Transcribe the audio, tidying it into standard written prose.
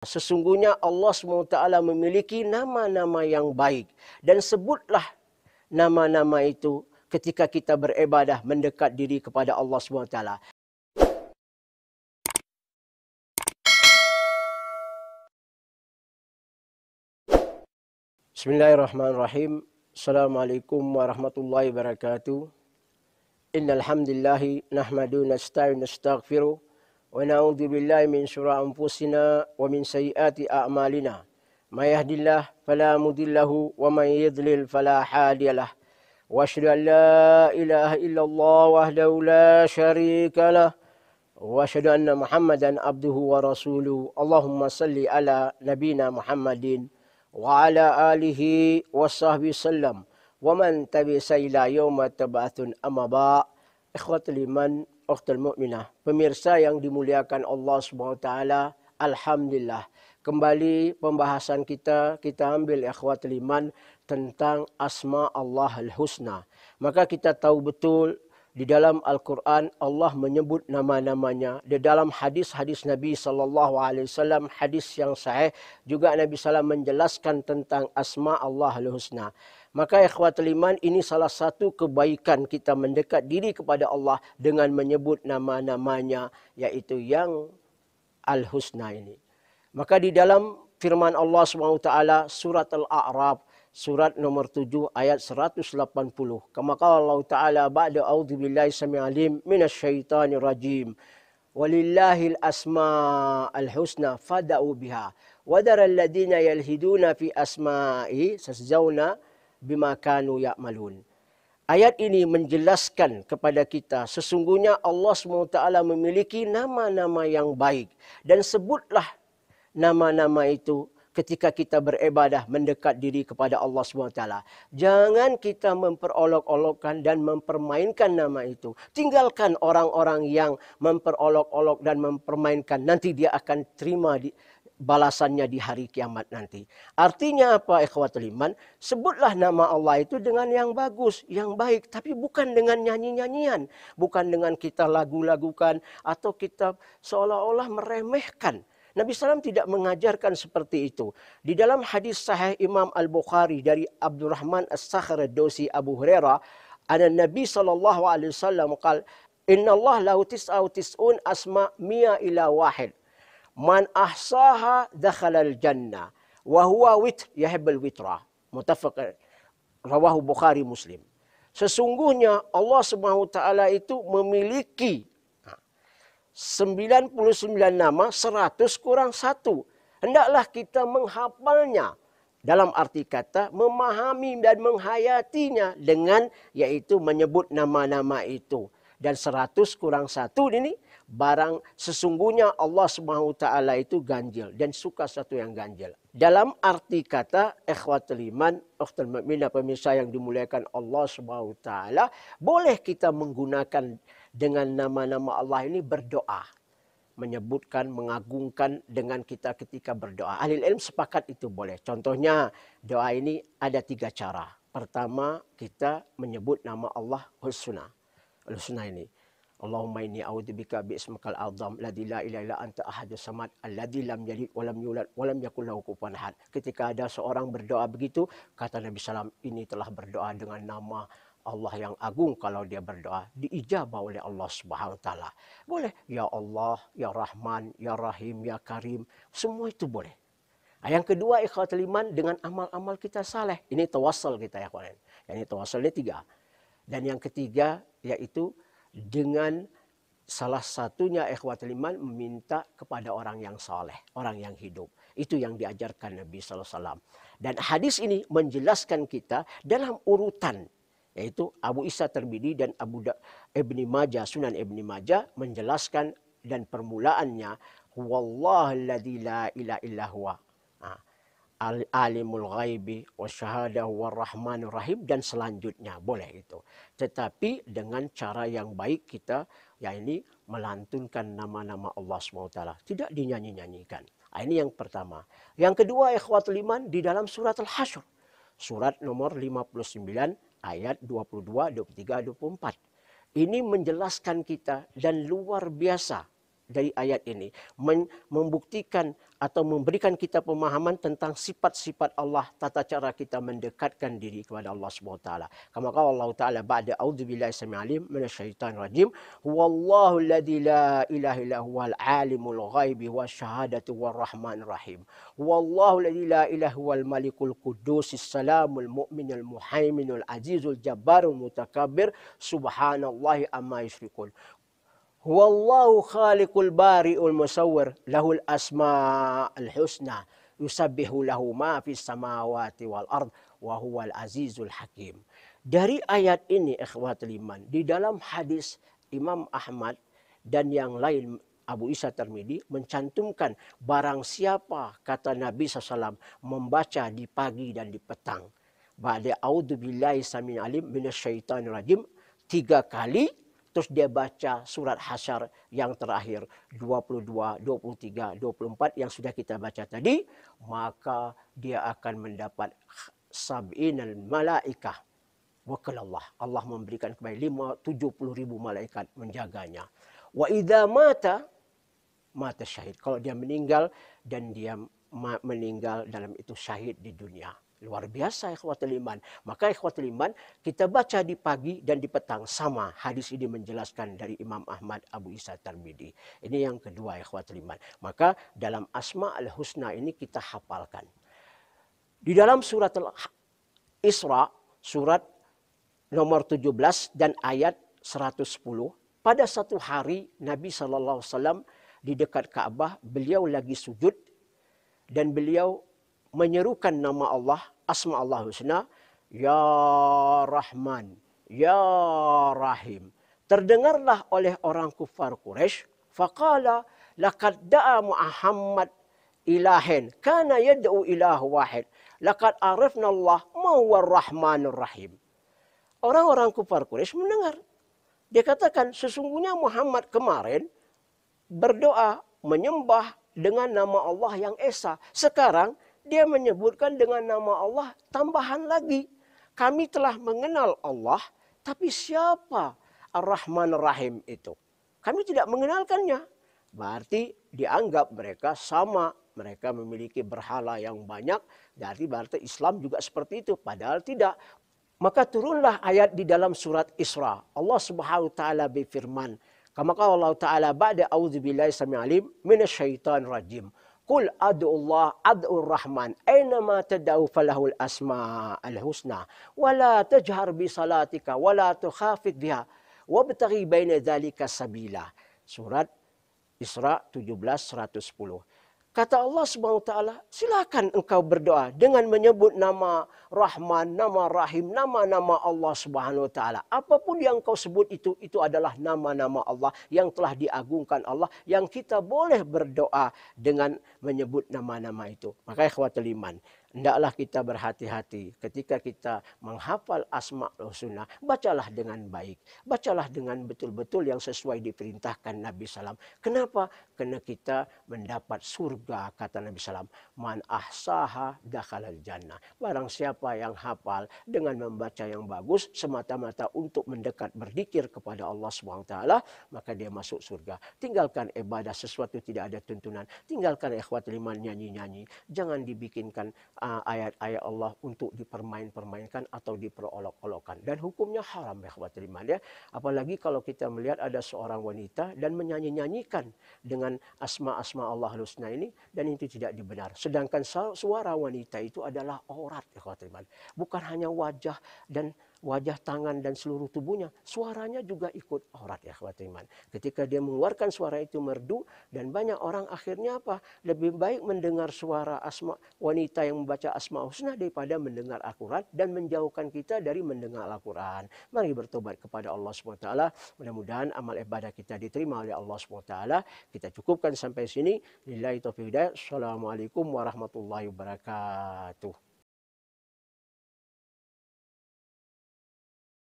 Sesungguhnya Allah SWT memiliki nama-nama yang baik. Dan sebutlah nama-nama itu ketika kita beribadah mendekat diri kepada Allah SWT. Bismillahirrahmanirrahim. Assalamualaikum warahmatullahi wabarakatuh. Innal hamdalillah nahmadu nasta'inu nastaghfiruh wa na'udzu billahi min syururi anfusina wa min sayyiati a'malina. May yahdihillahu fala mudhillalahu wa may yudlil fala hadiyalah. Wa asyhadu an la ilaha illallah wahdahu la syarika lah wa asyhadu anna Muhammadan abduhu wa rasuluh. Allahumma salli ala nabina Muhammadin wa ala alihi wa sahbihi sallam wa man tabi'a ila yauma tab'atsun amma ba'. Ikhwatul iman, ukhtul mukminah, pemirsa yang dimuliakan Allah SWT, alhamdulillah. Kembali pembahasan kita ambil ikhwatul iman tentang asma Allah al-husna. Maka kita tahu betul di dalam Al-Quran Allah menyebut nama-namanya. Di dalam hadis-hadis Nabi SAW, hadis yang sahih, juga Nabi SAW menjelaskan tentang asma Allah al-husna. Maka ikhwatul iman, ini salah satu kebaikan kita mendekat diri kepada Allah dengan menyebut nama-namanya, yaitu yang al-husna ini. Maka di dalam firman Allah SWT surat Al-A'raf, surat nomor 7 ayat 180. Kama qala Allah Ta'ala ba'da a'udzubillahi samii'il 'alim minasyaitonir rajim. Walillahil asma'ul husna fad'u biha. Wa daral ladzina yalhiduna fi asma'i sasjauna bima kanu ya'malun. Ayat ini menjelaskan kepada kita sesungguhnya Allah SWT memiliki nama-nama yang baik. Dan sebutlah nama-nama itu ketika kita beribadah mendekat diri kepada Allah SWT. Jangan kita memperolok-olokkan dan mempermainkan nama itu. Tinggalkan orang-orang yang memperolok-olok dan mempermainkan. Nanti dia akan terima balasannya di hari kiamat nanti. Artinya apa ikhwatul iman? Sebutlah nama Allah itu dengan yang bagus, yang baik. Tapi bukan dengan nyanyi-nyanyian. Bukan dengan kita lagu-lagukan atau kita seolah-olah meremehkan. Nabi SAW tidak mengajarkan seperti itu. Di dalam hadis sahih Imam Al-Bukhari dari Abdurrahman As-Sakhr Ad-Dawsi Abu Hurairah, ada Nabi SAW qala, "Inna Allah lahu tis'au tis'un asma mi'a ila wahid. Man ahsaha dakhalal jannah wa huwa witr yahibbul witra." Muttafaq rawahu Bukhari Muslim. Sesungguhnya Allah SWT itu memiliki 99 nama, 100 kurang 1. Hendaklah kita menghafalnya. Dalam arti kata, memahami dan menghayatinya dengan yaitu menyebut nama-nama itu. Dan 100 kurang 1 ini, barang sesungguhnya Allah SWT itu ganjil. Dan suka satu yang ganjil. Dalam arti kata, ikhwatul iman, ukhtul mukminah, pemirsa yang dimuliakan Allah SWT, boleh kita menggunakan dengan nama-nama Allah ini berdoa. Menyebutkan, mengagungkan dengan kita ketika berdoa. Ahli ilmu sepakat itu boleh. Contohnya doa ini ada 3 cara. Pertama, kita menyebut nama Allah Husna. Husna ini. Allahumma inni a'udzubika bi'ismikal azam ladzi la ilaha illa anta ahadus samad alladzi lam yalid wa lam yulad wa lam yakul lahu kufuwan ahad. Ketika ada seorang berdoa begitu, kata Nabi SAW, ini telah berdoa dengan nama Allah yang agung. Kalau dia berdoa diijabah oleh Allah Subhanahu wa taala. Boleh ya Allah, ya Rahman, ya Rahim, ya Karim, semua itu boleh. Yang kedua ikhwatul iman, dengan amal-amal kita saleh. Ini tawassul kita ya kawan. Ini tawassulnya 3. Dan yang ketiga yaitu dengan salah satunya ikhwatul iman meminta kepada orang yang saleh, orang yang hidup. Itu yang diajarkan Nabi sallallahu alaihi wasallam. Dan hadis ini menjelaskan kita dalam urutan, yaitu Abu Isa Tirmidzi dan Ibni Majah, Sunan Ibni Majah menjelaskan, dan permulaannya huwallahul la ilaha illa huwa alimul ghaibi wasyahadahu warrahmanur rahim, dan selanjutnya boleh itu. Tetapi dengan cara yang baik kita ini melantunkan nama-nama Allah SWT, tidak dinyanyi-nyanyikan. Ini yang pertama. Yang kedua ikhwatul iman, di dalam surat Al-Hasyr, surat nomor 59 ayat 22, 23, 24. Ini menjelaskan kita dan luar biasa dari ayat ini membuktikan atau memberikan kita pemahaman tentang sifat-sifat Allah, tata cara kita mendekatkan diri kepada Allah Subhanahu wa taala. Kama qala Allah taala ba'da a'udzubillahi samii'il 'alim minasyaitonir rajim, huwallahu alladzi la ilaha illa huwal alimul ghaibi wasyahadati warrahmanir rahim. Huwallahu alladzi la ilaha huwal malikul qudusis salamul mu'minul muhaiminul azizul jabbarul mutakabbir subhanallahi amma yusyrikun. Huwallahu khaliqul bari'ul musawwir lahul asma'ul husna yusabbihu lahu ma fis samawati wal ard wa huwal azizul hakim. Dari ayat ini ikhwatul iman, di dalam hadis Imam Ahmad dan yang lain Abu Isa Tirmidzi mencantumkan barang siapa kata Nabi SAW membaca di pagi dan di petang. Ba'da a'udzubillahi samii'il 'alim minasyaitonir rajim 3 kali. Terus dia baca surat Hasyr yang terakhir 22, 23, 24 yang sudah kita baca tadi, maka dia akan mendapat sab'inal malaikah wakalallah. Allah memberikan kepada 70.000 malaikat menjaganya. Wa idza mata syahid. Kalau dia meninggal dan dia meninggal dalam itu syahid di dunia. Luar biasa ikhwatul iman. Maka ikhwatul iman kita baca di pagi dan di petang sama. Hadis ini menjelaskan dari Imam Ahmad Abu Isa Tirmidzi. Ini yang kedua ikhwatul iman. Maka dalam Asma'ul Husna ini kita hafalkan. Di dalam surat Al-Isra, surat nomor 17 dan ayat 110. Pada satu hari Nabi SAW di dekat Ka'bah, beliau lagi sujud dan beliau menyerukan nama Allah, asma Allah husna, Ya Rahman, Ya Rahim. Terdengarlah oleh orang kufar Quraisy, faqala laqad da'a Muhammad ilahin kana yad'u ilahu wahid. Laqad arafna Allah ma huwa Rahmanur Rahim. Orang-orang kufar Quraisy mendengar. Dia katakan sesungguhnya Muhammad kemarin berdoa menyembah dengan nama Allah yang esa. Sekarang dia menyebutkan dengan nama Allah tambahan lagi. Kami telah mengenal Allah, tapi siapa Ar-Rahman Ar-Rahim itu? Kami tidak mengenalkannya. Berarti dianggap mereka sama. Mereka memiliki berhala yang banyak. Berarti Islam juga seperti itu. Padahal tidak. Maka turunlah ayat di dalam surat Isra. Allah Subhanahu wa taala berfirman, kama qala Allah taala ba'da a'udzubillahi samii'il 'alim minasyaitonir rajim. Qul ad'ullah ad'ur rahman aynama tad'u falahul asma'ul husna wa la tajhar bi salatika wa la tukhafid biha wabtaghi baina dzalika sabila. Surat Isra 17:110. Kata Allah Subhanahu wa taala, silakan engkau berdoa dengan menyebut nama Rahman, nama Rahim, nama-nama Allah Subhanahu wa taala. Apapun yang engkau sebut itu adalah nama-nama Allah yang telah diagungkan Allah, yang kita boleh berdoa dengan menyebut nama-nama itu. Maka ikhwatul iman, hendaklah kita berhati-hati ketika kita menghafal Asmaul Husna. Bacalah dengan baik. Bacalah dengan betul-betul yang sesuai diperintahkan Nabi SAW. Kenapa? Karena kita mendapat surga, kata Nabi SAW. Man ahsaha dakhalal jannah. Barang siapa yang hafal dengan membaca yang bagus, semata-mata untuk mendekat berzikir kepada Allah SWT, maka dia masuk surga. Tinggalkan ibadah sesuatu tidak ada tuntunan. Tinggalkan ikhwatul iman nyanyi-nyanyi. Jangan dibikinkan ayat-ayat Allah untuk dipermain-permainkan atau diperolok-olokkan. Dan hukumnya haram ya ikhwatul iman ya. Apalagi kalau kita melihat ada seorang wanita dan menyanyi-nyanyikan dengan asma-asma Allah husna ini, dan itu tidak dibenar. Sedangkan suara wanita itu adalah aurat ya ikhwatul iman. Bukan hanya wajah tangan dan seluruh tubuhnya, suaranya juga ikut aurat ya ikhwatul iman. Ketika dia mengeluarkan suara itu merdu, dan banyak orang akhirnya apa? Lebih baik mendengar suara asma wanita yang membaca asma husna daripada mendengar Al-Quran dan menjauhkan kita dari mendengar Al-Quran. Mari bertobat kepada Allah SWT. Mudah-mudahan amal ibadah kita diterima oleh Allah SWT. Kita cukupkan sampai sini. Lillahi taufiq hidayah. Assalamualaikum warahmatullahi wabarakatuh.